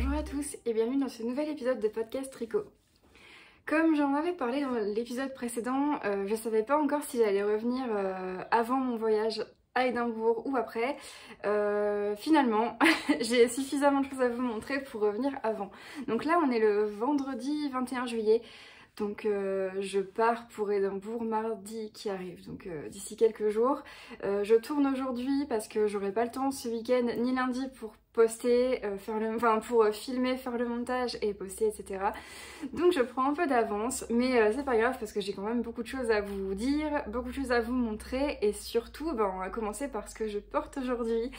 Bonjour à tous et bienvenue dans ce nouvel épisode de podcast tricot. Comme j'en avais parlé dans l'épisode précédent, je savais pas encore si j'allais revenir avant mon voyage à Édimbourg ou après. Finalement, j'ai suffisamment de choses à vous montrer pour revenir avant. Donc là on est le vendredi 21 juillet. Donc je pars pour Édimbourg mardi qui arrive, donc d'ici quelques jours. Je tourne aujourd'hui parce que j'aurai pas le temps ce week-end ni lundi pour poster, pour filmer, faire le montage et poster, etc. Donc je prends un peu d'avance, mais c'est pas grave parce que j'ai quand même beaucoup de choses à vous dire, beaucoup de choses à vous montrer et surtout, on va commencer par ce que je porte aujourd'hui.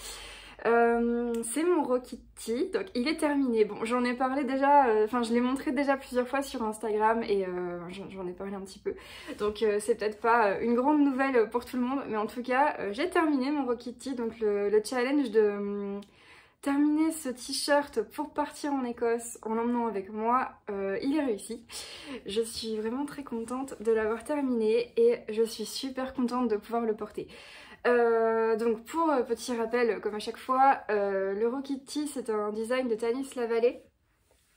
C'est mon Rokitty, donc il est terminé. Bon, j'en ai parlé déjà, je l'ai montré déjà plusieurs fois sur Instagram et j'en ai parlé un petit peu. Donc c'est peut-être pas une grande nouvelle pour tout le monde, mais en tout cas, j'ai terminé mon Rokitty, donc le challenge de terminer ce t-shirt pour partir en Écosse en l'emmenant avec moi, il est réussi. Je suis vraiment très contente de l'avoir terminé et je suis super contente de pouvoir le porter. Donc pour petit rappel, comme à chaque fois, le Rokitty c'est un design de Tanis Lavallée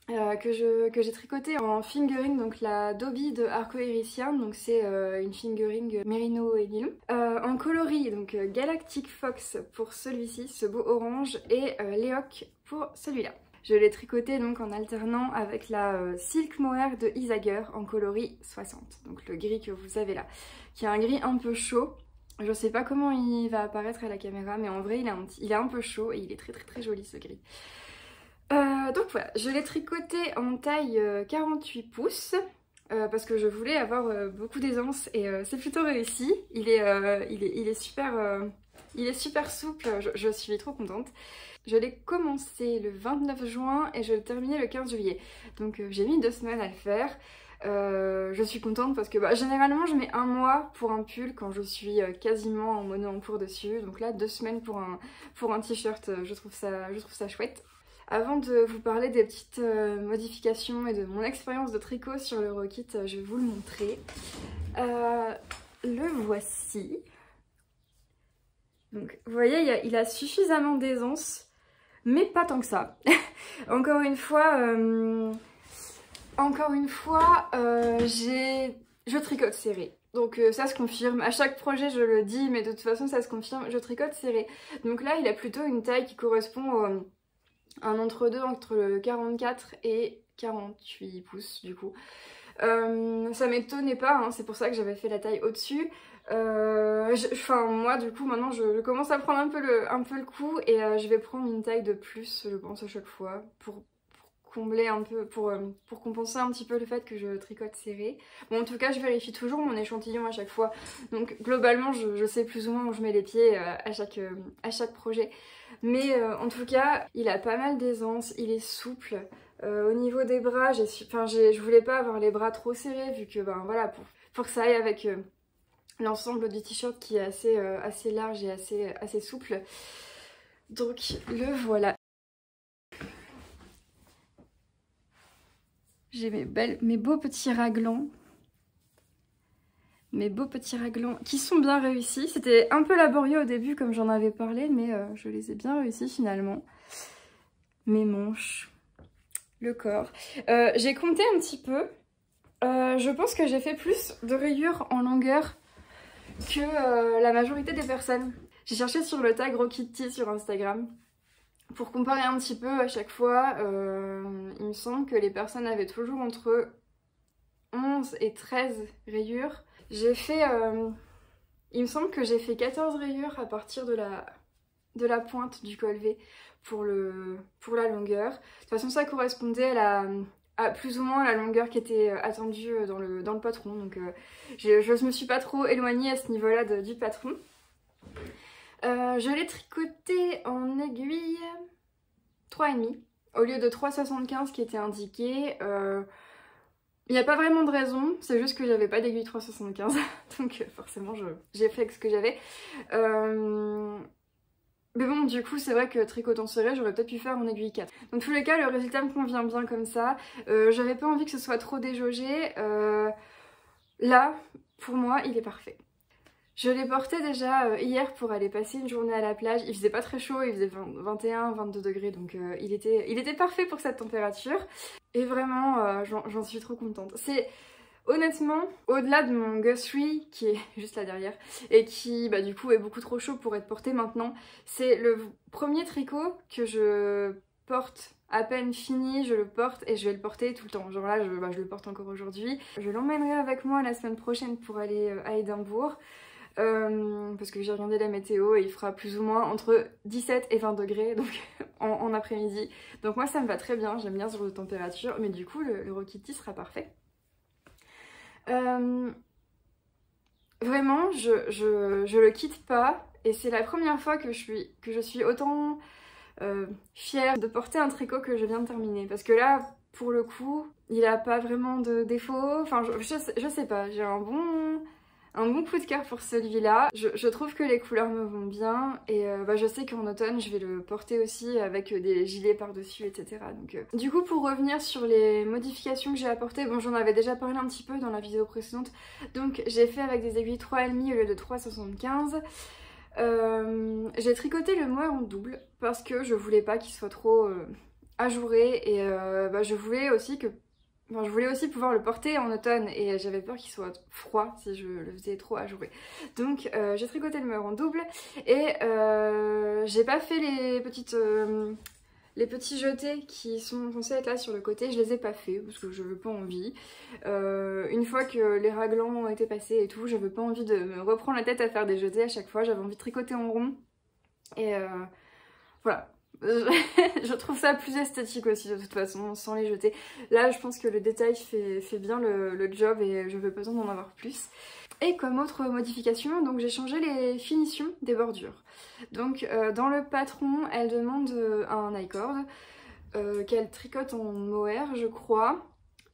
que j'ai tricoté en fingering, donc la Dobby de Arcoiris Yarn, donc c'est une fingering Merino et nylon. En coloris, donc Galactic Fox pour celui-ci, ce beau orange, et Leok pour celui-là. Je l'ai tricoté donc en alternant avec la Silk Mohair de Isager en coloris 60, donc le gris que vous avez là, qui est un gris un peu chaud. Je sais pas comment il va apparaître à la caméra, mais en vrai il est un peu chaud et il est très joli ce gris. Donc voilà, je l'ai tricoté en taille 48 pouces parce que je voulais avoir beaucoup d'aisance et c'est plutôt réussi. Il est super souple, je suis trop contente. Je l'ai commencé le 29 juin et je l'ai terminé le 15 juillet. Donc j'ai mis 2 semaines à le faire. Je suis contente parce que généralement je mets un mois pour un pull quand je suis quasiment en mono en cours dessus. Donc là 2 semaines pour un t-shirt, je trouve ça chouette. Avant de vous parler des petites modifications et de mon expérience de tricot sur le Rokit, je vais vous le montrer. Le voici. Donc vous voyez, il a suffisamment d'aisance, mais pas tant que ça. Encore une fois, je tricote serré. Donc ça se confirme, à chaque projet je le dis, mais de toute façon ça se confirme, je tricote serré. Donc là il a plutôt une taille qui correspond un entre-deux entre le 44 et 48 pouces du coup. Ça m'étonnait pas, hein, c'est pour ça que j'avais fait la taille au-dessus. Moi du coup maintenant je commence à prendre un peu le coup et je vais prendre une taille de plus je pense à chaque fois pour combler un peu, pour compenser un petit peu le fait que je tricote serré. Bon en tout cas je vérifie toujours mon échantillon à chaque fois, donc globalement je sais plus ou moins où je mets les pieds à chaque projet. Mais en tout cas il a pas mal d'aisance, il est souple. Au niveau des bras, je voulais pas avoir les bras trop serrés vu que voilà, pour que ça aille avec l'ensemble du t-shirt qui est assez large et assez souple. Donc le voilà. J'ai mes beaux petits raglans. Mes beaux petits raglans qui sont bien réussis. C'était un peu laborieux au début comme j'en avais parlé, mais je les ai bien réussis finalement. Mes manches, le corps. J'ai compté un petit peu. Je pense que j'ai fait plus de rayures en longueur que la majorité des personnes. J'ai cherché sur le tag Rokitty sur Instagram pour comparer un petit peu à chaque fois. Il me semble que les personnes avaient toujours entre 11 et 13 rayures. J'ai fait... il me semble que j'ai fait 14 rayures à partir de la pointe du col V pour la longueur. De toute façon ça correspondait à plus ou moins la longueur qui était attendue dans le patron. Donc je me suis pas trop éloignée à ce niveau-là du patron. Je l'ai tricoté en aiguille 3,5 au lieu de 3,75 qui était indiqué. Il n'y a pas vraiment de raison, c'est juste que j'avais pas d'aiguille 3,75 donc forcément j'ai fait avec ce que j'avais. Mais bon, du coup, c'est vrai que tricotant serré, j'aurais peut-être pu faire en aiguille 4. Dans tous les cas, le résultat me convient bien comme ça. J'avais pas envie que ce soit trop déjaugé. Là, pour moi, il est parfait. Je l'ai porté déjà hier pour aller passer une journée à la plage. Il faisait pas très chaud, il faisait 21-22 degrés, donc il était parfait pour cette température. Et vraiment, j'en suis trop contente. C'est honnêtement, au-delà de mon Guthrie, qui est juste là derrière, et qui du coup est beaucoup trop chaud pour être porté maintenant, c'est le premier tricot que je porte à peine fini, je le porte et je vais le porter tout le temps. Genre là, je le porte encore aujourd'hui. Je l'emmènerai avec moi la semaine prochaine pour aller à Édimbourg. Parce que j'ai regardé la météo et il fera plus ou moins entre 17 et 20 degrés donc en après-midi. Donc moi ça me va très bien, j'aime bien ce genre de température, mais du coup le Rokiti sera parfait. Vraiment, je le quitte pas et c'est la première fois que je suis autant fière de porter un tricot que je viens de terminer. Parce que là, pour le coup, il a pas vraiment de défaut. Enfin, je sais pas, j'ai un bon coup de cœur pour celui-là. Je trouve que les couleurs me vont bien et je sais qu'en automne je vais le porter aussi avec des gilets par-dessus, etc. Donc, du coup, pour revenir sur les modifications que j'ai apportées, bon, j'en avais déjà parlé un petit peu dans la vidéo précédente. Donc j'ai fait avec des aiguilles 3,5 au lieu de 3,75. J'ai tricoté le mohair en double parce que je voulais pas qu'il soit trop ajouré et je voulais aussi pouvoir le porter en automne et j'avais peur qu'il soit froid si je le faisais trop ajouré. Donc j'ai tricoté le mohair en double et j'ai pas fait les petits jetés qui sont censés être là sur le côté, je les ai pas fait parce que je veux pas envie. Une fois que les raglans ont été passés et tout, j'avais pas envie de me reprendre la tête à faire des jetés à chaque fois, j'avais envie de tricoter en rond. Et voilà. Je trouve ça plus esthétique aussi de toute façon, sans les jeter. Là je pense que le détail fait bien le job et je veux pas besoin d'en avoir plus. Et comme autre modification, donc j'ai changé les finitions des bordures. Donc dans le patron, elle demande un I-cord qu'elle tricote en mohair je crois.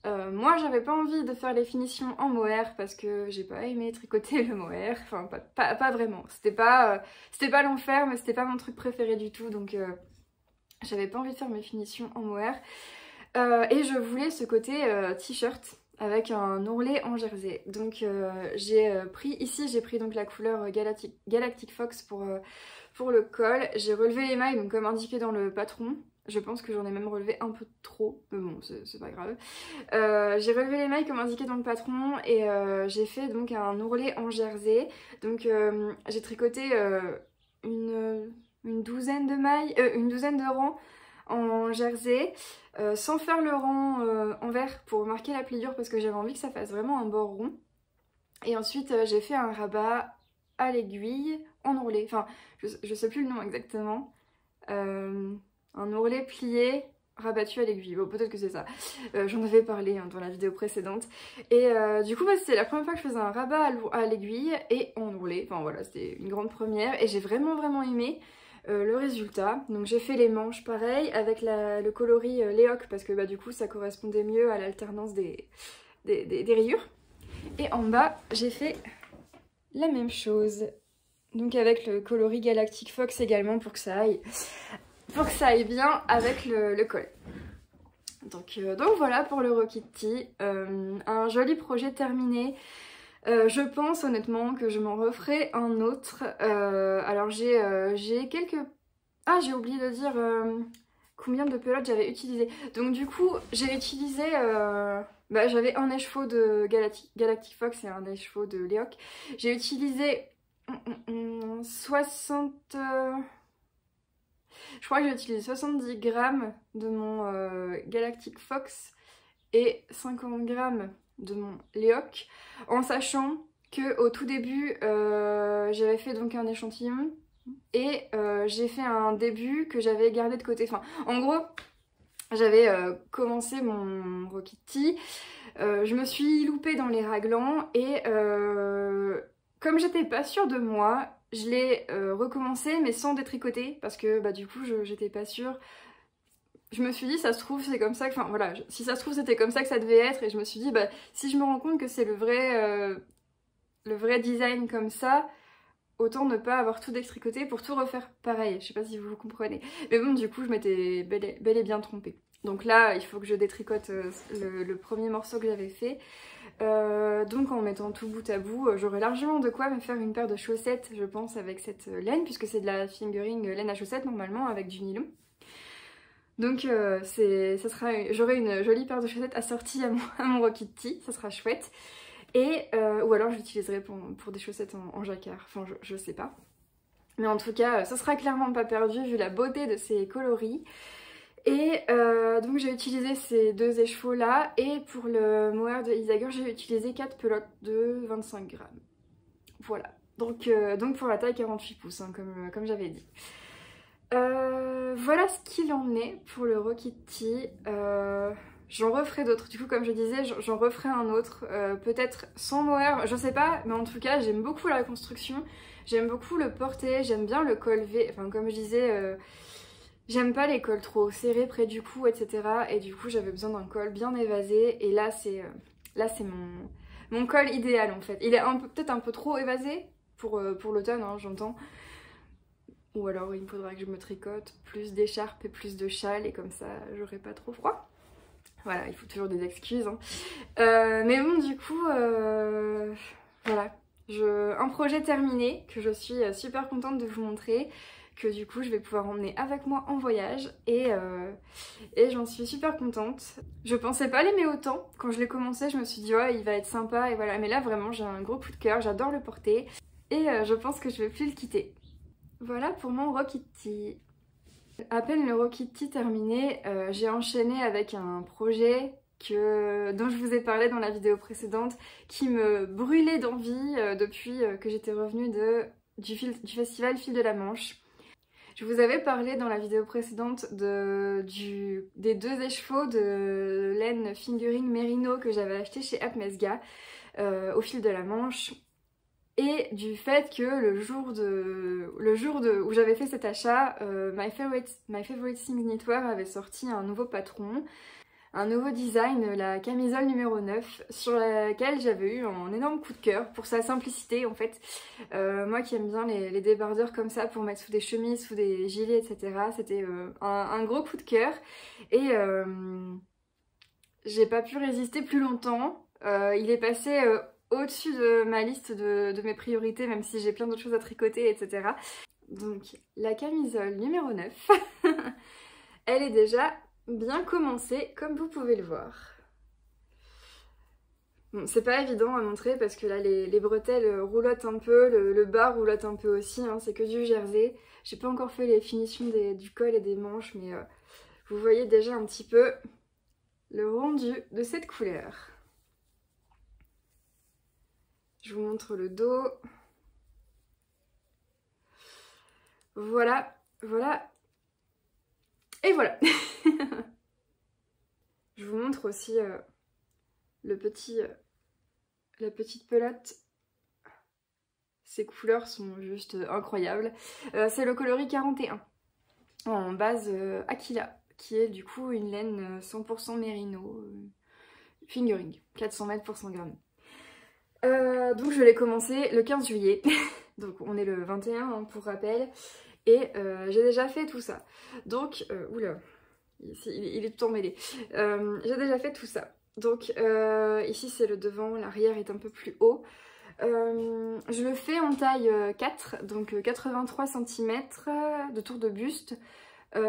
Moi j'avais pas envie de faire les finitions en mohair parce que j'ai pas aimé tricoter le mohair, enfin pas vraiment. C'était pas l'enfer mais c'était pas mon truc préféré du tout donc j'avais pas envie de faire mes finitions en mohair. Et je voulais ce côté t-shirt avec un ourlet en jersey. Donc j'ai pris donc la couleur Galactic Fox pour le col. J'ai relevé les mailles donc comme indiqué dans le patron. Je pense que j'en ai même relevé un peu trop, mais bon c'est pas grave. J'ai relevé les mailles comme indiqué dans le patron et j'ai fait donc un ourlet en jersey. Donc j'ai tricoté une douzaine de mailles, une douzaine de rangs en jersey, sans faire le rang envers pour marquer la pliure parce que j'avais envie que ça fasse vraiment un bord rond. Et ensuite j'ai fait un rabat à l'aiguille en ourlet, enfin je sais plus le nom exactement, un ourlet plié rabattu à l'aiguille, bon peut-être que c'est ça, j'en avais parlé dans la vidéo précédente. Et du coup c'était la première fois que je faisais un rabat à l'aiguille et en ourlet, enfin voilà c'était une grande première et j'ai vraiment aimé le résultat. Donc j'ai fait les manches pareil avec le coloris Léoc parce que du coup ça correspondait mieux à l'alternance des rayures. Et en bas j'ai fait la même chose, donc avec le coloris Galactic Fox également pour que ça aille bien avec le col. Donc voilà pour le Rokiti, un joli projet terminé. Je pense honnêtement que je m'en referai un autre. Alors j'ai quelques... Ah j'ai oublié de dire combien de pelotes j'avais utilisé. Donc du coup j'ai utilisé... j'avais un écheveau de Galactic Fox et un écheveau de Léoc. J'ai utilisé 60... Je crois que j'ai utilisé 70 grammes de mon Galactic Fox et 50 grammes de mon Léoc, en sachant que au tout début j'avais fait donc un échantillon et j'ai fait un début que j'avais gardé de côté. Enfin, en gros, j'avais commencé mon Rokiti, je me suis loupée dans les raglans et comme j'étais pas sûre de moi, je l'ai recommencé mais sans détricoter parce que du coup j'étais pas sûre. Je me suis dit ça se trouve c'est comme ça que, enfin voilà, si ça se trouve c'était comme ça que ça devait être et je me suis dit si je me rends compte que c'est le vrai design comme ça, autant ne pas avoir tout détricoté pour tout refaire pareil. Je sais pas si vous comprenez. Mais bon du coup je m'étais bel et bien trompée. Donc là, il faut que je détricote le premier morceau que j'avais fait. Donc en mettant tout bout à bout, j'aurai largement de quoi me faire une paire de chaussettes, je pense, avec cette laine, puisque c'est de la fingering laine à chaussettes normalement, avec du nylon. Donc j'aurai une jolie paire de chaussettes assortie à mon Rocky Tee, ça sera chouette. Et, ou alors je l'utiliserai pour des chaussettes en jacquard, enfin je sais pas. Mais en tout cas, ça sera clairement pas perdu vu la beauté de ces coloris. Et donc j'ai utilisé ces deux écheveaux là, et pour le mohair de Isager j'ai utilisé 4 pelotes de 25 grammes. Voilà, donc pour la taille 48 pouces, hein, comme j'avais dit. Voilà ce qu'il en est pour le Rocky Tee. J'en referai d'autres, du coup comme je disais, j'en referai un autre, peut-être sans mohair, je sais pas, mais en tout cas j'aime beaucoup la construction, j'aime beaucoup le porter, j'aime bien le col V, enfin comme je disais... J'aime pas les cols trop serrés près du cou, etc. Et du coup, j'avais besoin d'un col bien évasé. Et là, c'est mon col idéal, en fait. Il est peut-être un peu trop évasé pour l'automne, hein, j'entends. Ou alors, il me faudra que je me tricote plus d'écharpes et plus de châles. Et comme ça, j'aurai pas trop froid. Voilà, il faut toujours des excuses. Hein. Mais bon, du coup, voilà. Un projet terminé que je suis super contente de vous montrer, que du coup je vais pouvoir emmener avec moi en voyage, et j'en suis super contente. Je pensais pas l'aimer autant. Quand je l'ai commencé, je me suis dit ouais, il va être sympa et voilà, mais là vraiment j'ai un gros coup de cœur, j'adore le porter et je pense que je vais plus le quitter. Voilà pour mon Rocky Tee. À peine le Rocky Tee terminé, j'ai enchaîné avec un projet dont je vous ai parlé dans la vidéo précédente, qui me brûlait d'envie depuis que j'étais revenue du festival Fil de la Manche. Je vous avais parlé dans la vidéo précédente des deux écheveaux de laine fingering Merino que j'avais acheté chez Apmesga au Fil de la Manche, et du fait que le jour où j'avais fait cet achat, My Favorite Things Knitwear avait sorti un nouveau patron, un nouveau design, la camisole numéro 9, sur laquelle j'avais eu un énorme coup de cœur pour sa simplicité en fait. Moi qui aime bien les débardeurs comme ça pour mettre sous des chemises, sous des gilets, etc. C'était un gros coup de cœur, et j'ai pas pu résister plus longtemps. Il est passé au-dessus de ma liste de mes priorités, même si j'ai plein d'autres choses à tricoter, etc. Donc la camisole numéro 9, elle est déjà bien commencée, comme vous pouvez le voir. Bon, c'est pas évident à montrer parce que là les bretelles roulotent un peu, le bas roulotte un peu aussi, hein, c'est que du jersey. J'ai pas encore fait les finitions du col et des manches, mais vous voyez déjà un petit peu le rendu de cette couleur. Je vous montre le dos. Voilà, voilà. Et voilà. Je vous montre aussi la petite pelote. Ces couleurs sont juste incroyables. C'est le coloris 41 en base Aquila, qui est du coup une laine 100% Merino fingering, 400 mètres pour 100 grammes. Donc je l'ai commencé le 15 juillet, donc on est le 21 hein, pour rappel, et j'ai déjà fait tout ça. Donc, oula, il est tout emmêlé. J'ai déjà fait tout ça. Donc ici c'est le devant, l'arrière est un peu plus haut. Je le fais en taille 4, donc 83 cm de tour de buste,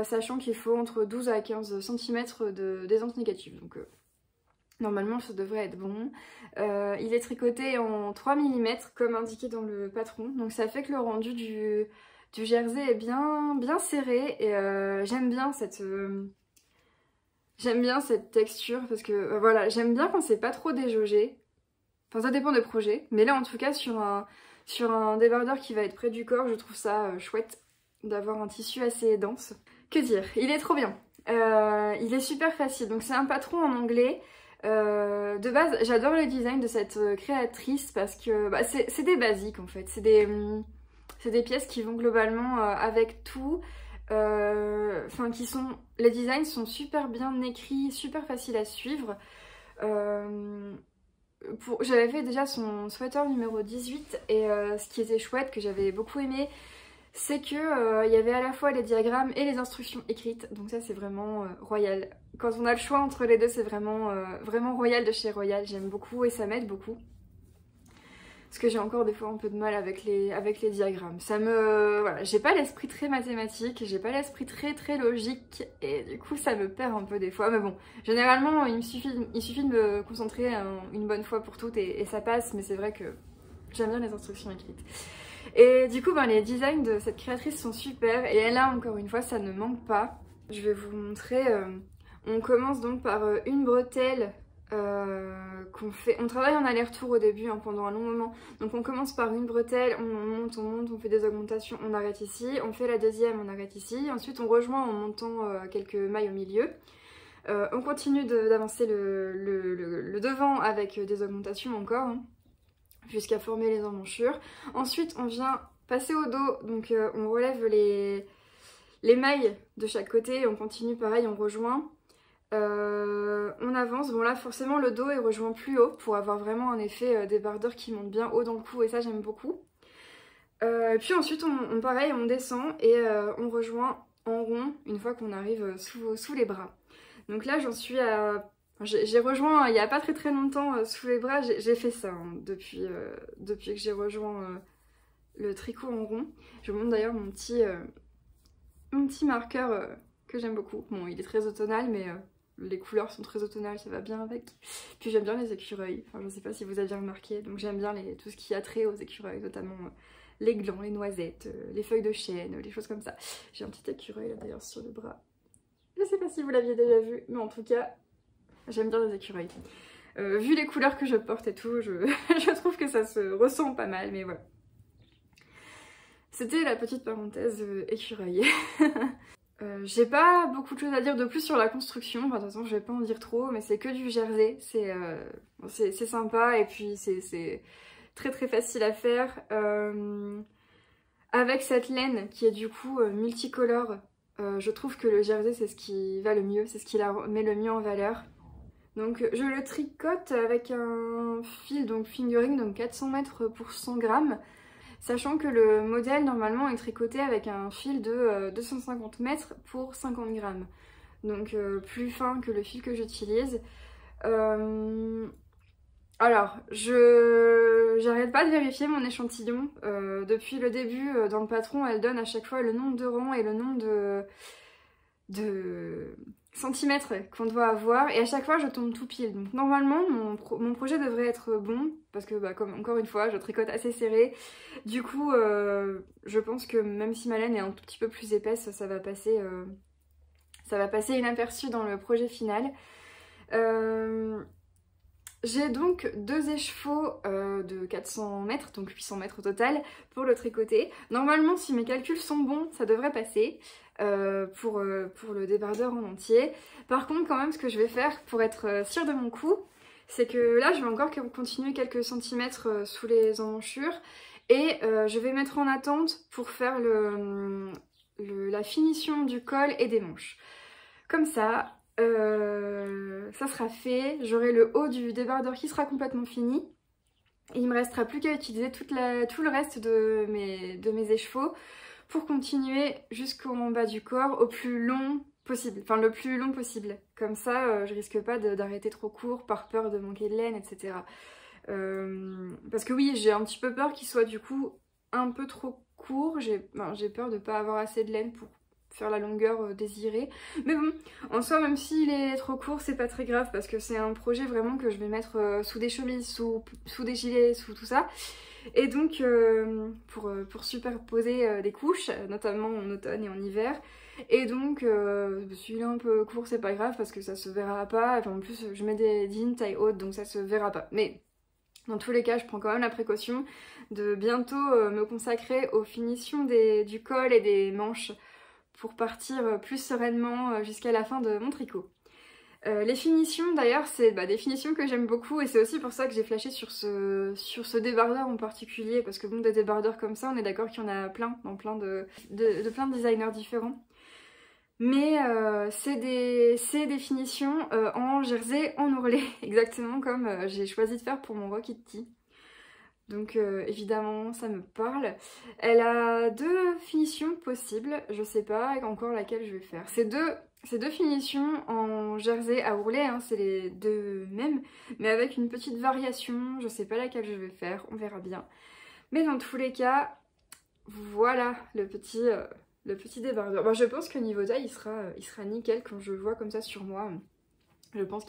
sachant qu'il faut entre 12 à 15 cm d'aisance négative. Donc normalement ça devrait être bon. Il est tricoté en 3 mm comme indiqué dans le patron, donc ça fait que le rendu du jersey est bien serré, et j'aime bien cette texture parce que voilà, j'aime bien quand c'est pas trop déjaugé. Enfin ça dépend des projets, mais là en tout cas sur un débardeur qui va être près du corps, je trouve ça chouette d'avoir un tissu assez dense. Que dire, il est trop bien. Il est super facile, donc c'est un patron en anglais. De base, j'adore le design de cette créatrice parce que bah, c'est des basiques en fait, c'est des pièces qui vont globalement avec tout. Enfin, les designs sont super bien écrits, super faciles à suivre. J'avais fait déjà son sweater numéro 18, et ce qui était chouette, que j'avais beaucoup aimé, c'est que y avait à la fois les diagrammes et les instructions écrites, donc ça c'est vraiment royal. Quand on a le choix entre les deux, c'est vraiment, vraiment royal de chez Royal, j'aime beaucoup et ça m'aide beaucoup. Parce que j'ai encore des fois un peu de mal avec les diagrammes. Ça me... Voilà, j'ai pas l'esprit très mathématique, j'ai pas l'esprit très logique, et du coup ça me perd un peu des fois. Mais bon, généralement il suffit de me concentrer une bonne fois pour toutes et ça passe, mais c'est vrai que j'aime bien les instructions écrites. Et du coup, ben, les designs de cette créatrice sont super, et là encore une fois ça ne manque pas. Je vais vous montrer, on commence donc par une bretelle qu'on fait, on travaille en aller-retour au début hein, pendant un long moment, donc on commence par une bretelle, on monte, on fait des augmentations, on arrête ici, on fait la deuxième, on arrête ici, ensuite on rejoint en montant quelques mailles au milieu, on continue d'avancer le devant avec des augmentations encore, hein, jusqu'à former les emmanchures, ensuite on vient passer au dos, donc on relève les mailles de chaque côté, et on continue pareil, on rejoint. On avance, bon là forcément le dos est rejoint plus haut pour avoir vraiment un effet débardeur qui monte bien haut dans le cou et ça j'aime beaucoup. Et puis ensuite pareil on descend et on rejoint en rond une fois qu'on arrive sous les bras. Donc là j'en suis à... J'ai rejoint il n'y a pas très longtemps sous les bras, j'ai fait ça hein, depuis que j'ai rejoint le tricot en rond. Je vous montre d'ailleurs mon petit marqueur que j'aime beaucoup. Bon il est très automnal mais... les couleurs sont très automnales, ça va bien avec. Puis j'aime bien les écureuils, enfin je sais pas si vous aviez remarqué, donc j'aime bien tout ce qui a trait aux écureuils, notamment les glands, les noisettes, les feuilles de chêne, les choses comme ça. J'ai un petit écureuil là d'ailleurs sur le bras. Je sais pas si vous l'aviez déjà vu, mais en tout cas, j'aime bien les écureuils. Vu les couleurs que je porte et tout, je trouve que ça se ressent pas mal, mais voilà. C'était la petite parenthèse écureuil. J'ai pas beaucoup de choses à dire de plus sur la construction, enfin, de toute façon je vais pas en dire trop, mais c'est que du jersey, c'est sympa et puis c'est très facile à faire. Avec cette laine qui est du coup multicolore, je trouve que le jersey c'est ce qui va le mieux, c'est ce qui la met le mieux en valeur. Donc je le tricote avec un fil donc fingering, donc 400 mètres pour 100 grammes. Sachant que le modèle normalement est tricoté avec un fil de 250 mètres pour 50 grammes. Donc plus fin que le fil que j'utilise. Alors, j'arrête pas de vérifier mon échantillon. Depuis le début, dans le patron, elle donne à chaque fois le nombre de rangs et le nombre de centimètres qu'on doit avoir et à chaque fois je tombe tout pile, donc normalement mon projet devrait être bon parce que bah, comme encore une fois je tricote assez serré, du coup je pense que même si ma laine est un tout petit peu plus épaisse ça va passer inaperçu dans le projet final. J'ai donc deux écheveaux de 400 mètres, donc 800 mètres au total, pour le tricoter. Normalement, si mes calculs sont bons, ça devrait passer pour le débardeur en entier. Par contre, quand même, ce que je vais faire pour être sûre de mon coup, c'est que là, je vais encore continuer quelques centimètres sous les emmanchures et je vais mettre en attente pour faire la finition du col et des manches. Comme ça... ça sera fait, j'aurai le haut du débardeur qui sera complètement fini et il me restera plus qu'à utiliser tout le reste de mes écheveaux pour continuer jusqu'en bas du corps au plus long possible, enfin le plus long possible, comme ça je risque pas d'arrêter trop court par peur de manquer de laine, etc. Parce que oui, j'ai un petit peu peur qu'il soit du coup un peu trop court, j'ai peur de pas avoir assez de laine pour faire la longueur désirée, mais bon, en soi même s'il est trop court c'est pas très grave parce que c'est un projet vraiment que je vais mettre sous des chemises, sous des gilets, sous tout ça, et donc pour superposer des couches, notamment en automne et en hiver, et donc s'il est un peu court c'est pas grave parce que ça se verra pas, enfin, en plus je mets des jeans taille haute donc ça se verra pas, mais dans tous les cas je prends quand même la précaution de bientôt me consacrer aux finitions du col et des manches pour partir plus sereinement jusqu'à la fin de mon tricot. Les finitions d'ailleurs c'est des finitions que j'aime beaucoup et c'est aussi pour ça que j'ai flashé sur ce débardeur en particulier parce que bon, des débardeurs comme ça on est d'accord qu'il y en a plein dans plein de designers différents, mais c'est des finitions en jersey en ourlet exactement comme j'ai choisi de faire pour mon Rock Kitty. Donc évidemment ça me parle. Elle a deux finitions possibles, je sais pas encore laquelle je vais faire. Ces deux finitions en jersey à ourlet, hein, c'est les deux mêmes, mais avec une petite variation, je sais pas laquelle je vais faire, on verra bien. Mais dans tous les cas, voilà le petit débardeur. Bon, je pense que niveau taille il sera nickel quand je le vois comme ça sur moi. Je pense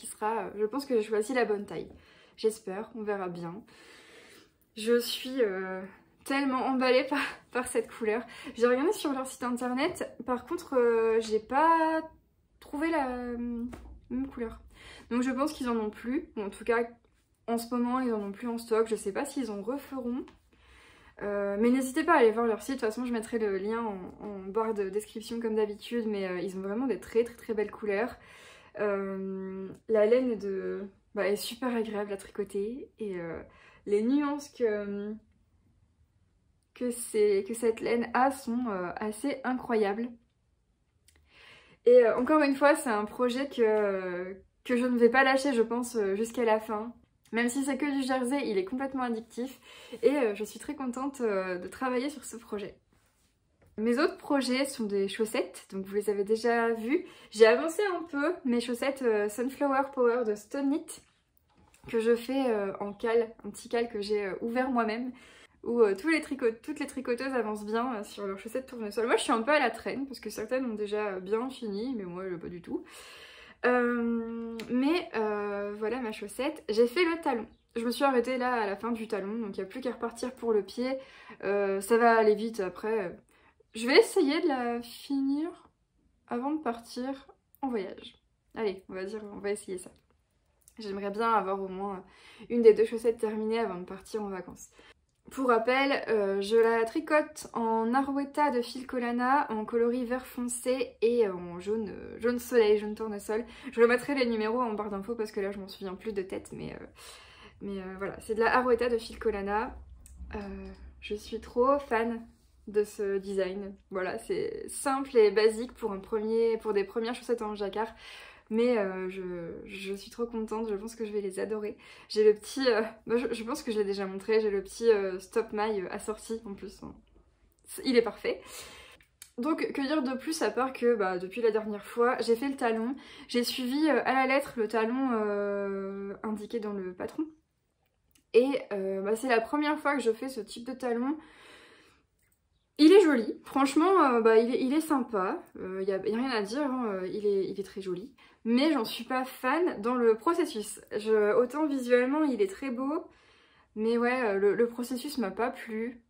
que j'ai choisi la bonne taille. J'espère, on verra bien. Je suis tellement emballée par cette couleur. J'ai regardé sur leur site internet, par contre j'ai pas trouvé la même couleur. Donc je pense qu'ils en ont plus. Bon, en tout cas, en ce moment ils en ont plus en stock. Je sais pas s'ils en referont. Mais n'hésitez pas à aller voir leur site. De toute façon je mettrai le lien en barre de description comme d'habitude. Mais ils ont vraiment des très très belles couleurs. La laine est super agréable à tricoter. Et les nuances que cette laine a sont assez incroyables. Et encore une fois, c'est un projet que je ne vais pas lâcher, je pense, jusqu'à la fin. Même si c'est que du jersey, il est complètement addictif. Et je suis très contente de travailler sur ce projet. Mes autres projets sont des chaussettes, donc vous les avez déjà vus. J'ai avancé un peu mes chaussettes Sunflower Power de Stone Knit, que je fais en cale, un petit cale que j'ai ouvert moi-même, où toutes les tricoteuses avancent bien sur leurs chaussettes tournesol. Moi je suis un peu à la traîne, parce que certaines ont déjà bien fini, mais moi pas du tout. Voilà ma chaussette. J'ai fait le talon. Je me suis arrêtée là à la fin du talon, donc il n'y a plus qu'à repartir pour le pied. Ça va aller vite après. Je vais essayer de la finir avant de partir en voyage. Allez, on va essayer ça. J'aimerais bien avoir au moins une des deux chaussettes terminées avant de partir en vacances. Pour rappel, je la tricote en Arwetta de fil Collana, en coloris vert foncé et en jaune soleil, jaune tournesol. Je remettrai les numéros en barre d'infos parce que là je m'en souviens plus de tête, mais voilà, c'est de la Arwetta de fil Collana. Je suis trop fan de ce design. Voilà, c'est simple et basique pour des premières chaussettes en jacquard. Mais je suis trop contente, je pense que je vais les adorer. J'ai le petit, je pense que je l'ai déjà montré, j'ai le petit stop maille assorti en plus. Il est parfait. Donc que dire de plus à part que depuis la dernière fois, j'ai fait le talon. J'ai suivi à la lettre le talon indiqué dans le patron. Et c'est la première fois que je fais ce type de talon. Il est joli, franchement, il est sympa, y a rien à dire, hein, il est très joli. Mais j'en suis pas fan dans le processus. Autant visuellement il est très beau, mais ouais, le processus m'a pas plu.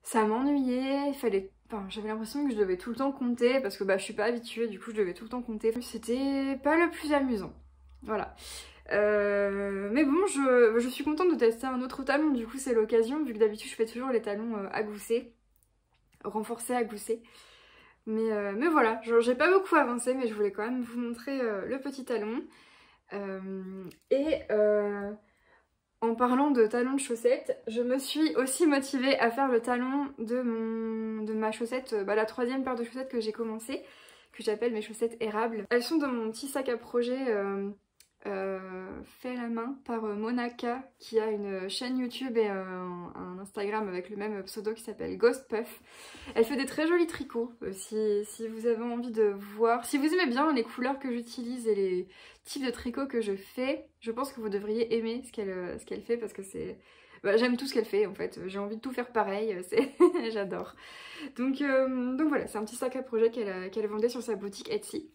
Ça m'ennuyait, j'avais l'impression que je devais tout le temps compter, parce que je suis pas habituée, du coup je devais tout le temps compter. C'était pas le plus amusant, voilà. Mais bon, je suis contente de tester un autre talon, du coup c'est l'occasion, vu que d'habitude je fais toujours les talons à gousset, renforcés à gousset. Mais voilà, j'ai pas beaucoup avancé, mais je voulais quand même vous montrer le petit talon. En parlant de talons de chaussettes, je me suis aussi motivée à faire le talon de ma chaussette, la troisième paire de chaussettes que j'ai commencé, que j'appelle mes chaussettes érables. Elles sont dans mon petit sac à projet fait à la main par Monaka, qui a une chaîne YouTube et un Instagram avec le même pseudo qui s'appelle Ghost Puff. Elle fait des très jolis tricots, si vous avez envie de voir. Si vous aimez bien les couleurs que j'utilise et les types de tricots que je fais, je pense que vous devriez aimer ce qu'elle fait, parce que c'est... j'aime tout ce qu'elle fait en fait, j'ai envie de tout faire pareil, j'adore. Donc voilà, c'est un petit sac à projet qu'elle vendait sur sa boutique Etsy.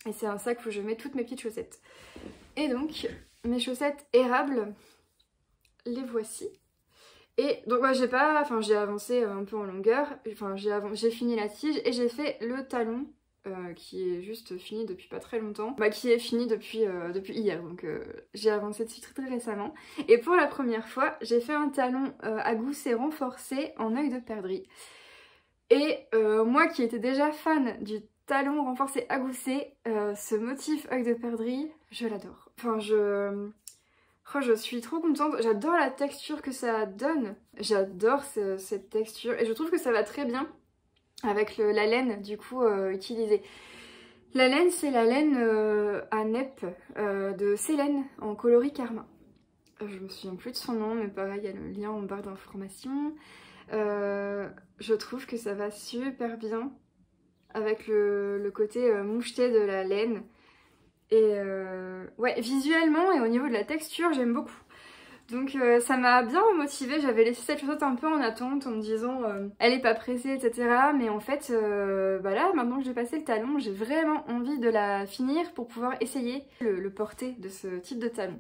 Et c'est un sac où je mets toutes mes petites chaussettes. Et donc, mes chaussettes érables, les voici. Et donc j'ai avancé un peu en longueur, j'ai fini la tige et j'ai fait le talon qui est juste fini depuis pas très longtemps, qui est fini depuis hier, donc j'ai avancé dessus très récemment. Et pour la première fois, j'ai fait un talon à gousset renforcé en œil de perdrix. Et moi qui étais déjà fan du talon renforcé à gousset, ce motif œil de perdrix, je l'adore. Je suis trop contente, j'adore la texture que ça donne, j'adore cette texture et je trouve que ça va très bien avec la laine du coup utilisée. La laine, c'est la laine à neppe de Célène en coloris carmin. Je me souviens plus de son nom, mais pareil, il y a le lien en barre d'informations. Je trouve que ça va super bien avec le côté moucheté de la laine. Et ouais, visuellement et au niveau de la texture, j'aime beaucoup. Donc ça m'a bien motivée, j'avais laissé cette chaussette un peu en attente en me disant elle est pas pressée, etc. Mais en fait, bah là, maintenant que j'ai passé le talon, j'ai vraiment envie de la finir pour pouvoir essayer le porter de ce type de talon.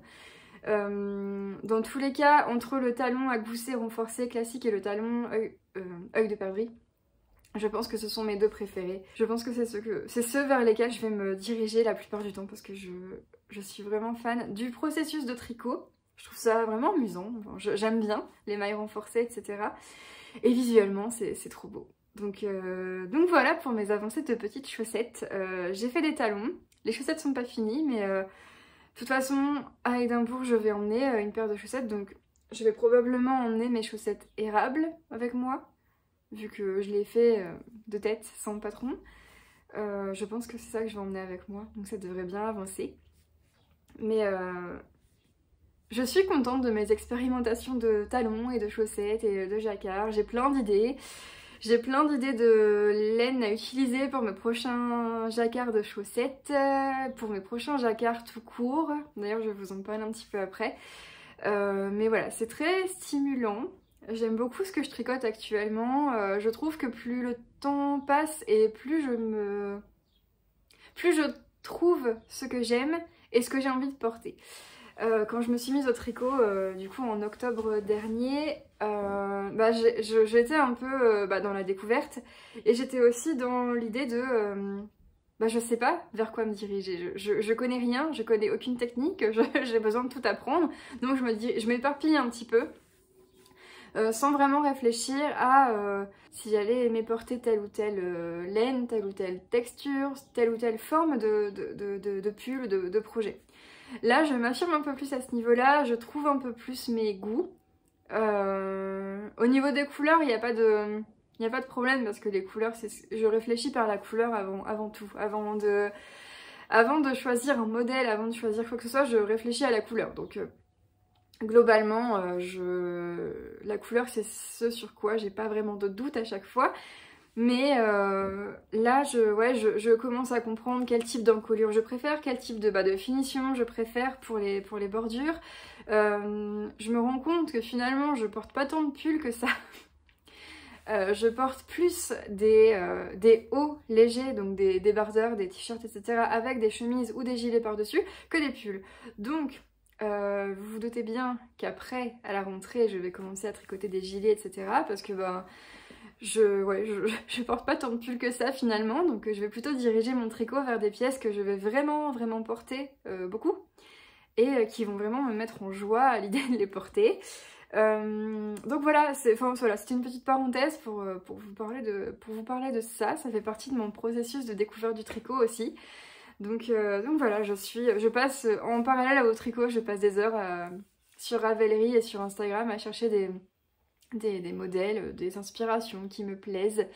Dans tous les cas, entre le talon à gousset renforcé classique et le talon œil de perdrix, je pense que ce sont mes deux préférés. Je pense que c'est ceux vers lesquels je vais me diriger la plupart du temps parce que je suis vraiment fan du processus de tricot. Je trouve ça vraiment amusant. Enfin, j'aime bien les mailles renforcées, etc. Et visuellement, c'est trop beau. Donc voilà pour mes avancées de petites chaussettes. J'ai fait des talons. Les chaussettes sont pas finies, mais de toute façon, à Édimbourg, je vais emmener une paire de chaussettes. Donc je vais probablement emmener mes chaussettes érables avec moi, vu que je l'ai fait de tête sans patron. Je pense que c'est ça que je vais emmener avec moi, donc ça devrait bien avancer. Mais je suis contente de mes expérimentations de talons et de chaussettes et de jacquard. J'ai plein d'idées. J'ai plein d'idées de laine à utiliser pour mes prochains jacquards de chaussettes, pour mes prochains jacquards tout court. D'ailleurs, je vais vous en parler un petit peu après. Mais voilà, c'est très stimulant. J'aime beaucoup ce que je tricote actuellement. Je trouve que plus le temps passe et plus je trouve ce que j'aime et ce que j'ai envie de porter. Quand je me suis mise au tricot, du coup en octobre dernier, bah, j'étais un peu dans la découverte et j'étais aussi dans l'idée de... bah, je sais pas vers quoi me diriger, je connais rien, je connais aucune technique, j'ai besoin de tout apprendre, donc je m'éparpille un petit peu. Sans vraiment réfléchir à si j'allais aimer porter telle ou telle laine, telle ou telle texture, telle ou telle forme de pull, de projet. Là, je m'affirme un peu plus à ce niveau-là, je trouve un peu plus mes goûts. Au niveau des couleurs, il n'y a pas de problème parce que les couleurs, je réfléchis par la couleur avant tout. Avant de choisir un modèle, avant de choisir quoi que ce soit, je réfléchis à la couleur. Donc globalement, la couleur, c'est ce sur quoi j'ai pas vraiment de doute à chaque fois. Mais là, je commence à comprendre quel type d'encolure je préfère, quel type de finition je préfère pour les bordures. Je me rends compte que finalement, je porte pas tant de pulls que ça. Je porte plus des hauts légers, donc des débardeurs, des t-shirts, etc. avec des chemises ou des gilets par-dessus, que des pulls. Donc, vous vous doutez bien qu'après, à la rentrée, je vais commencer à tricoter des gilets, etc. Parce que je porte pas tant de pulls que ça finalement, donc je vais plutôt diriger mon tricot vers des pièces que je vais vraiment porter beaucoup et qui vont vraiment me mettre en joie à l'idée de les porter. Donc voilà, c'était une petite parenthèse pour vous parler de ça. Ça fait partie de mon processus de découverte du tricot aussi. Donc voilà, je passe en parallèle au tricot, je passe des heures sur Ravelry et sur Instagram à chercher des modèles, des inspirations qui me plaisent.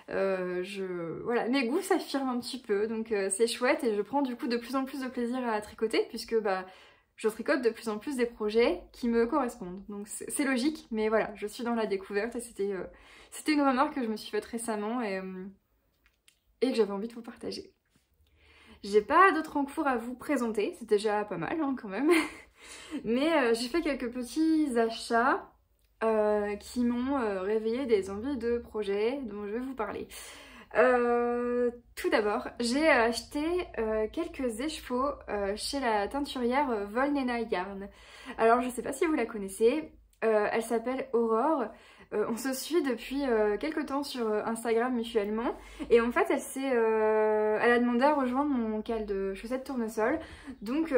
Voilà, mes goûts s'affirment un petit peu, donc c'est chouette et je prends du coup de plus en plus de plaisir à tricoter puisque je tricote de plus en plus des projets qui me correspondent. Donc c'est logique, mais voilà, je suis dans la découverte et c'était une remarque que je me suis faite récemment et que j'avais envie de vous partager. J'ai pas d'autres en cours à vous présenter, c'est déjà pas mal hein, quand même. Mais j'ai fait quelques petits achats qui m'ont réveillé des envies de projets dont je vais vous parler. Tout d'abord, j'ai acheté quelques écheveaux chez la teinturière Volnena Yarn. Alors je sais pas si vous la connaissez, elle s'appelle Aurore. On se suit depuis quelques temps sur Instagram mutuellement et en fait elle a demandé à rejoindre mon cal de chaussettes tournesol, donc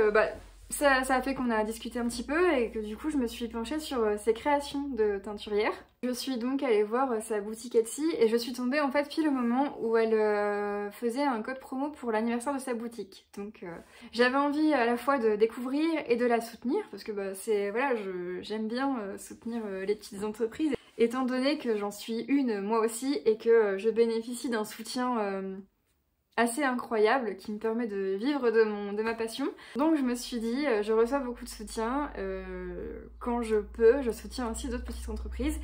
ça a fait qu'on a discuté un petit peu et que du coup je me suis penchée sur ses créations de teinturière. Je suis donc allée voir sa boutique Etsy et je suis tombée en fait pile au moment où elle faisait un code promo pour l'anniversaire de sa boutique. Donc j'avais envie à la fois de découvrir et de la soutenir parce que j'aime bien soutenir les petites entreprises. Étant donné que j'en suis une moi aussi et que je bénéficie d'un soutien assez incroyable qui me permet de vivre de ma passion. Donc je me suis dit, je reçois beaucoup de soutien, quand je peux, je soutiens aussi d'autres petites entreprises.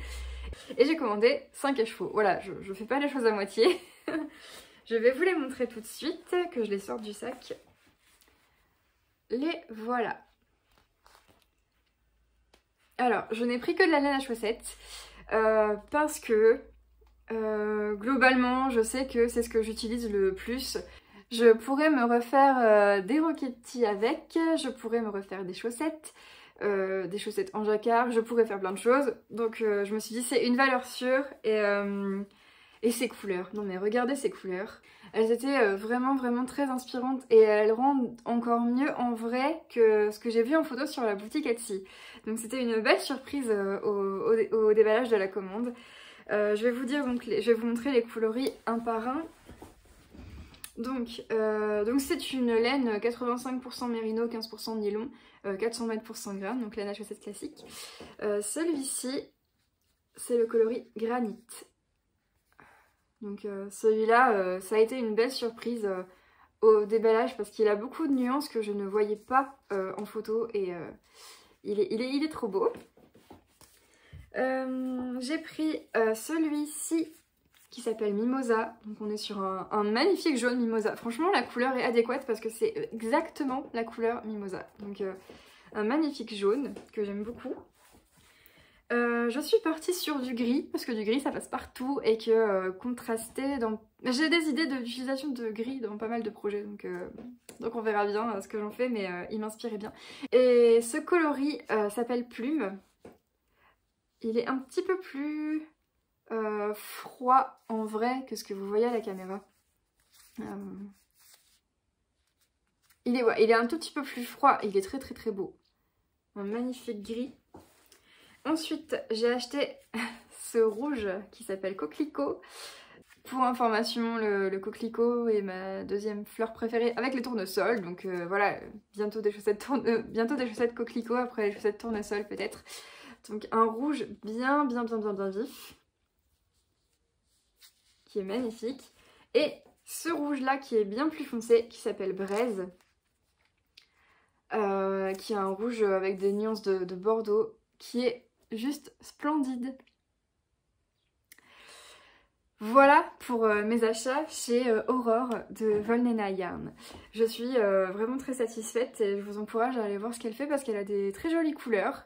Et j'ai commandé 5 écheveaux. Voilà, je fais pas les choses à moitié. Je vais vous les montrer tout de suite, que je les sorte du sac. Les voilà. Alors, je n'ai pris que de la laine à chaussettes, parce que globalement, je sais que c'est ce que j'utilise le plus. Je pourrais me refaire des roquetis avec, je pourrais me refaire des chaussettes en jacquard, je pourrais faire plein de choses. Donc je me suis dit c'est une valeur sûre et ces couleurs. Non mais regardez ces couleurs. Elles étaient vraiment très inspirantes et elles rendent encore mieux en vrai que ce que j'ai vu en photo sur la boutique Etsy. Donc c'était une belle surprise au déballage de la commande. Je vais vous dire donc, je vais vous montrer les coloris un par un. Donc c'est une laine 85% mérino, 15% nylon, 400 mètres pour 100 grammes, donc laine à chaussettes classique. Celui-ci, c'est le coloris granit. Donc celui-là, ça a été une belle surprise au déballage parce qu'il a beaucoup de nuances que je ne voyais pas en photo et il est trop beau. J'ai pris celui-ci qui s'appelle Mimosa, donc on est sur un magnifique jaune Mimosa. Franchement la couleur est adéquate parce que c'est exactement la couleur Mimosa. Donc un magnifique jaune que j'aime beaucoup. Je suis partie sur du gris parce que du gris ça passe partout et que contrasté dans... J'ai des idées d'utilisation de gris dans pas mal de projets donc on verra bien ce que j'en fais mais il m'inspirait bien. Et ce coloris s'appelle Plume. Il est un petit peu plus froid en vrai que ce que vous voyez à la caméra. Il est un tout petit peu plus froid, il est très beau. Un magnifique gris. Ensuite, j'ai acheté ce rouge qui s'appelle Coquelicot. Pour information, le coquelicot est ma deuxième fleur préférée avec les tournesols. Donc voilà, bientôt des chaussettes coquelicot après les chaussettes tournesol peut-être. Donc un rouge bien vif, qui est magnifique. Et ce rouge là qui est bien plus foncé, qui s'appelle Braise, qui est un rouge avec des nuances de bordeaux, qui est juste splendide. Voilà pour mes achats chez Aurore de Volnena Yarn. Je suis vraiment très satisfaite et je vous encourage à aller voir ce qu'elle fait parce qu'elle a des très jolies couleurs.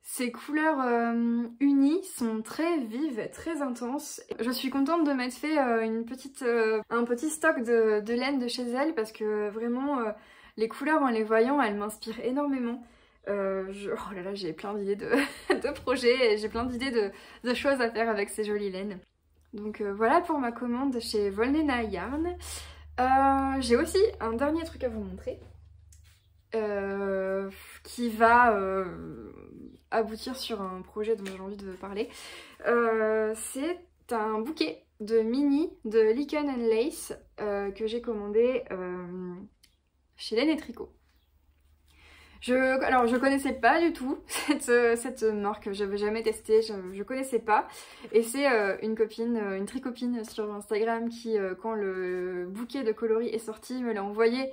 Ces couleurs unies sont très vives, très intenses. Je suis contente de m'être fait un petit stock de laine de chez elle parce que vraiment les couleurs en les voyant, elles m'inspirent énormément. Oh là là, j'ai plein d'idées de projets et j'ai plein d'idées de choses à faire avec ces jolies laines. Donc voilà pour ma commande chez Volnena Yarn. J'ai aussi un dernier truc à vous montrer qui va aboutir sur un projet dont j'ai envie de parler. C'est un bouquet de mini de Lichen and Lace que j'ai commandé chez Laine et Tricot. Alors je connaissais pas du tout cette marque, j'avais jamais testé, je connaissais pas. Et c'est une copine, une tricopine sur Instagram qui, quand le bouquet de coloris est sorti, me l'a envoyé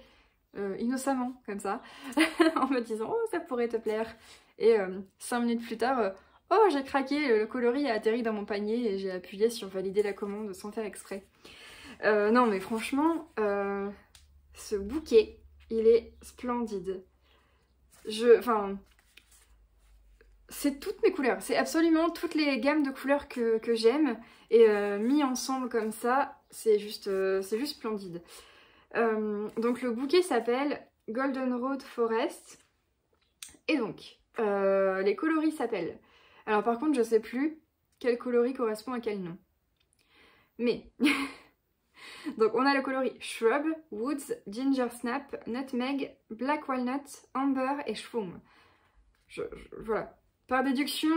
innocemment, comme ça, en me disant « Oh, ça pourrait te plaire ». Et 5 minutes plus tard, oh j'ai craqué, le coloris a atterri dans mon panier et j'ai appuyé sur valider la commande sans faire exprès. Non mais franchement, ce bouquet, il est splendide. Enfin, c'est toutes mes couleurs, c'est absolument toutes les gammes de couleurs que j'aime et mis ensemble comme ça, c'est juste splendide. Donc le bouquet s'appelle Golden Road Forest et donc les coloris s'appellent... Alors par contre je sais plus quel coloris correspond à quel nom. Mais... Donc on a le coloris Shrub, Woods, Ginger Snap, Nutmeg, Black Walnut, Amber et Shroom. Voilà. Par déduction,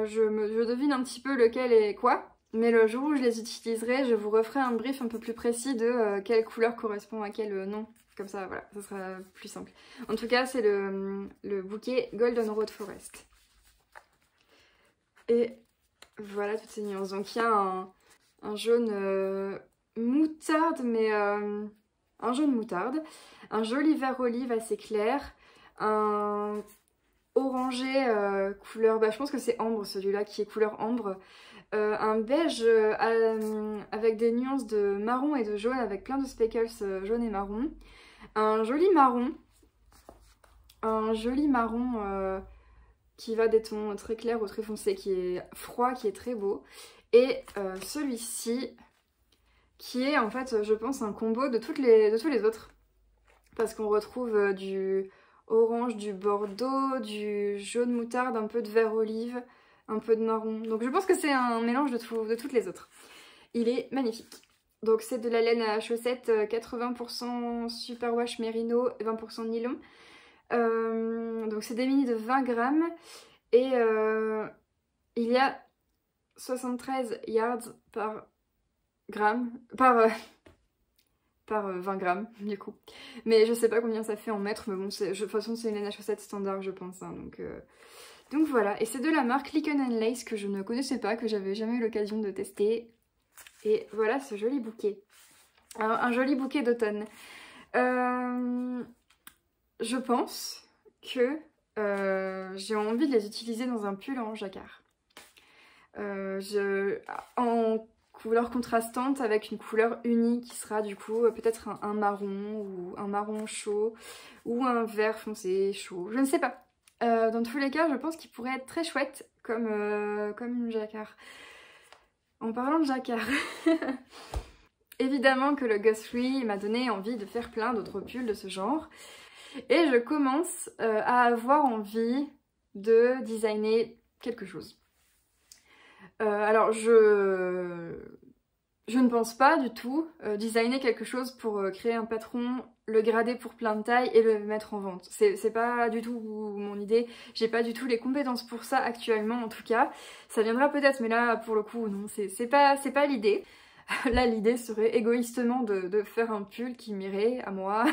je devine un petit peu lequel est quoi, mais le jour où je les utiliserai, je vous referai un brief un peu plus précis de quelle couleur correspond à quel nom. Comme ça, voilà, ça sera plus simple. En tout cas, c'est le bouquet Golden Road Forest. Et voilà toutes ces nuances. Donc il y a un jaune moutarde, mais un jaune moutarde, un joli vert olive assez clair, un orangé couleur, bah je pense que c'est ambre celui-là qui est couleur ambre, un beige avec des nuances de marron et de jaune avec plein de speckles jaune et marron, un joli marron qui va des tons très clairs ou très foncés, qui est froid, qui est très beau, et celui-ci qui est en fait je pense un combo de tous les autres, parce qu'on retrouve du orange, du bordeaux, du jaune moutarde, un peu de vert olive, un peu de marron. Donc je pense que c'est un mélange de toutes les autres. Il est magnifique. Donc c'est de la laine à chaussettes 80% superwash mérino et 20% nylon. Donc c'est des mini de 20 grammes et il y a 73 yards par gramme, par 20 grammes du coup. Mais je sais pas combien ça fait en mètres, mais bon, de toute façon c'est une laine à chaussettes standard je pense, hein, donc voilà. Et c'est de la marque Lichen & Lace que je ne connaissais pas, que j'avais jamais eu l'occasion de tester. Et voilà ce joli bouquet. Un joli bouquet d'automne. Je pense que j'ai envie de les utiliser dans un pull en jacquard. En couleur contrastante avec une couleur unie qui sera du coup peut-être un marron ou un marron chaud ou un vert foncé chaud, je ne sais pas. Dans tous les cas, je pense qu'il pourrait être très chouette comme jacquard. En parlant de jacquard, évidemment que le Guthrie m'a donné envie de faire plein d'autres pulls de ce genre. Et je commence à avoir envie de designer quelque chose. Alors je ne pense pas du tout designer quelque chose pour créer un patron, le grader pour plein de tailles et le mettre en vente. C'est pas du tout mon idée, j'ai pas du tout les compétences pour ça actuellement en tout cas. Ça viendra peut-être, mais là pour le coup non, c'est pas l'idée. Là l'idée serait égoïstement de faire un pull qui m'irait à moi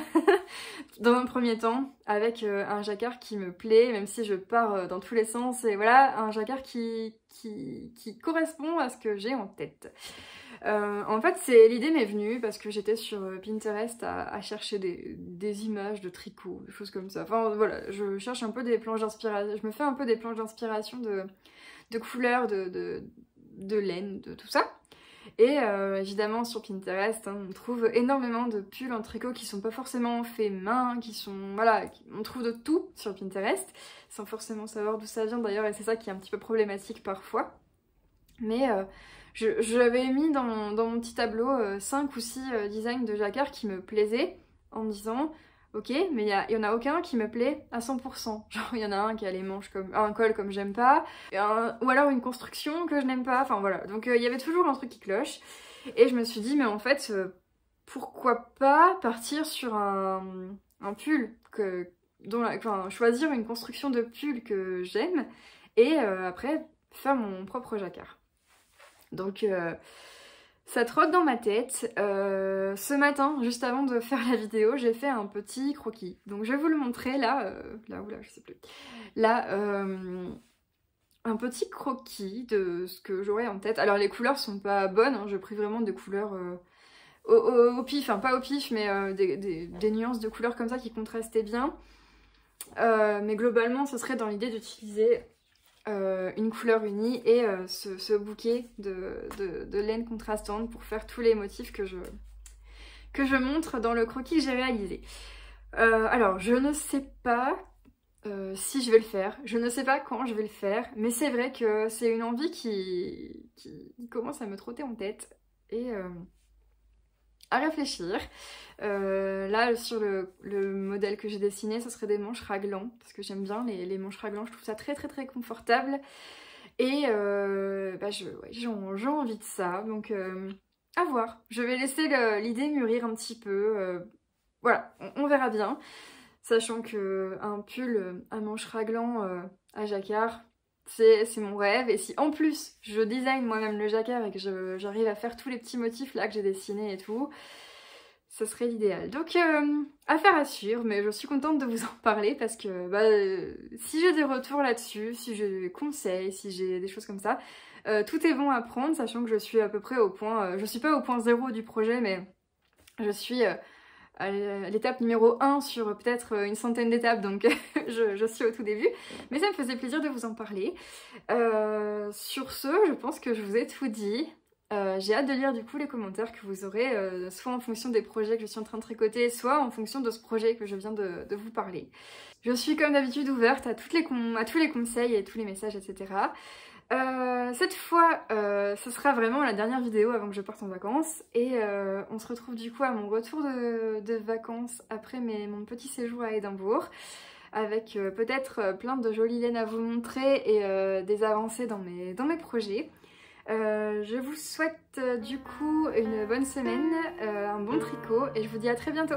dans un premier temps avec un jacquard qui me plaît, même si je pars dans tous les sens, et voilà, un jacquard qui correspond à ce que j'ai en tête. En fait l'idée m'est venue parce que j'étais sur Pinterest à chercher des images de tricot, des choses comme ça. Enfin voilà, je cherche un peu des planches d'inspiration, je me fais un peu des planches d'inspiration de couleurs, de laine, de tout ça. Et évidemment sur Pinterest, hein, on trouve énormément de pulls en tricot qui sont pas forcément faits main, qui sont... Voilà, on trouve de tout sur Pinterest, sans forcément savoir d'où ça vient d'ailleurs, et c'est ça qui est un petit peu problématique parfois. Mais j'avais mis dans mon petit tableau 5 ou 6 designs de jacquard qui me plaisaient, en me disant... Ok, mais il y en a aucun qui me plaît à 100%. Genre, il y en a un qui a les manches comme... un col comme j'aime pas, ou alors une construction que je n'aime pas, enfin voilà. Donc il y avait toujours un truc qui cloche. Et je me suis dit, mais en fait, pourquoi pas partir sur un pull enfin, choisir une construction de pull que j'aime, et après, faire mon propre jacquard. Donc... ça trotte dans ma tête. Ce matin, juste avant de faire la vidéo, j'ai fait un petit croquis. Donc je vais vous le montrer là, oula, je sais plus. Là, un petit croquis de ce que j'aurais en tête. Alors les couleurs sont pas bonnes, hein, j'ai pris vraiment des couleurs au pif, enfin pas au pif, mais des nuances de couleurs comme ça qui contrastaient bien. Mais globalement, ce serait dans l'idée d'utiliser... une couleur unie et ce bouquet de laine contrastante pour faire tous les motifs que je montre dans le croquis que j'ai réalisé. Alors je ne sais pas si je vais le faire, je ne sais pas quand je vais le faire, mais c'est vrai que c'est une envie qui commence à me trotter en tête et à réfléchir. Là sur le modèle que j'ai dessiné, ce serait des manches raglans parce que j'aime bien les manches raglans, je trouve ça très confortable et j'ai envie de ça, donc à voir. Je vais laisser l'idée mûrir un petit peu, voilà, on verra bien, sachant que un pull à manches raglan à jacquard, c'est mon rêve, et si en plus je design moi-même le jacquard et que j'arrive à faire tous les petits motifs là que j'ai dessinés et tout, ça serait l'idéal. Donc affaire à suivre, mais je suis contente de vous en parler parce que si j'ai des retours là-dessus, si j'ai des conseils, si j'ai des choses comme ça, Tout est bon à prendre, sachant que je suis à peu près au point... je suis pas au point 0 du projet, mais je suis à l'étape numéro 1 sur peut-être une centaine d'étapes, donc je suis au tout début. Mais ça me faisait plaisir de vous en parler. Sur ce, je pense que je vous ai tout dit. J'ai hâte de lire du coup les commentaires que vous aurez, soit en fonction des projets que je suis en train de tricoter, soit en fonction de ce projet que je viens de vous parler. Je suis comme d'habitude ouverte à tous les conseils et tous les messages, etc. Cette fois, ce sera vraiment la dernière vidéo avant que je parte en vacances et on se retrouve du coup à mon retour de vacances après mon petit séjour à Édimbourg avec peut-être plein de jolies laines à vous montrer et des avancées dans mes projets. Je vous souhaite du coup une bonne semaine, un bon tricot et je vous dis à très bientôt.